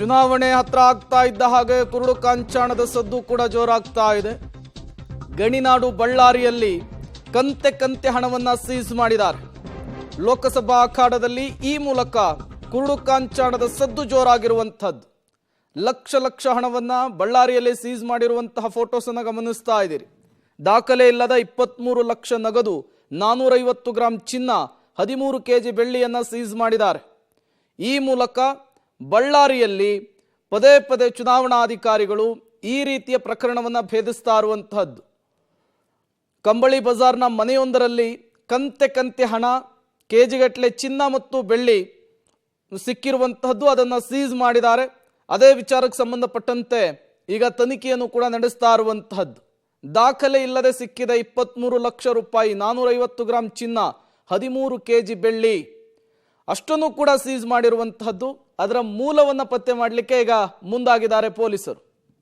ಚುನಾವಣೆ ಹತ್ರ ಆಗ್ತಾ ಇದ್ದ ಹಾಗೆ ಕುರುಡು ಕಾಂಚಾಣದ ಸದ್ದು ಕೂಡ ಜೋರಾಗ್ತಾ ಇದೆ. ಗಣಿನಾಡು ಬಳ್ಳಾರಿಯಲ್ಲಿ ಕಂತೆ ಹಣವನ್ನ ಸೀಸ್ ಮಾಡಿದ್ದಾರೆ. ಲೋಕಸಭಾ ಅಖಾಡದಲ್ಲಿ ಈ ಮೂಲಕ ಕುರುಡು ಕಾಂಚಾಣದ ಸದ್ದು ಜೋರಾಗಿರುವಂಥದ್ದು. ಲಕ್ಷ ಹಣವನ್ನ ಬಳ್ಳಾರಿಯಲ್ಲಿ ಸೀಸ್ ಮಾಡಿರುವಂತಹ ಫೋಟೋಸ್ ಅನ್ನು ಗಮನಿಸ್ತಾ ಇದ್ದೀರಿ. ದಾಖಲೆ ಇಲ್ಲದ 23 ಲಕ್ಷ ನಗದು, 450 ಗ್ರಾಂ ಚಿನ್ನ, 13 ಕೆಜಿ ಬೆಳ್ಳಿಯನ್ನ ಸೀಸ್ ಮಾಡಿದ್ದಾರೆ. ಈ ಮೂಲಕ ಬಳ್ಳಾರಿಯಲ್ಲಿ ಪದೇ ಚುನಾವಣಾಧಿಕಾರಿಗಳು ಈ ರೀತಿಯ ಪ್ರಕರಣವನ್ನು ಭೇದಿಸ್ತಾ ಇರುವಂತಹದ್ದು. ಕಂಬಳಿ ಬಜಾರ್ನ ಮನೆಯೊಂದರಲ್ಲಿ ಕಂತೆ ಹಣ, ಕೆಜಿಗಟ್ಟಲೆ ಚಿನ್ನ ಮತ್ತು ಬೆಳ್ಳಿ ಸಿಕ್ಕಿರುವಂತಹದ್ದು, ಅದನ್ನು ಸೀಸ್ ಮಾಡಿದ್ದಾರೆ. ಅದೇ ವಿಚಾರಕ್ಕೆ ಸಂಬಂಧಪಟ್ಟಂತೆ ಈಗ ತನಿಖೆಯನ್ನು ಕೂಡ ನಡೆಸ್ತಾ ಇರುವಂತಹದ್ದು. ದಾಖಲೆ ಇಲ್ಲದೆ ಸಿಕ್ಕಿದ 23 ಲಕ್ಷ ರೂಪಾಯಿ, 450 ಗ್ರಾಂ ಚಿನ್ನ, 13 ಕೆಜಿ ಬೆಳ್ಳಿ ಅಷ್ಟನ್ನು ಕೂಡ ಸೀಸ್ ಮಾಡಿರುವಂತಹದ್ದು. ಅದರ ಮೂಲವನ್ನು ಪತ್ತೆ ಮಾಡಲಿಕ್ಕೆ ಈಗ ಮುಂದಾಗಿದ್ದಾರೆ ಪೊಲೀಸರು.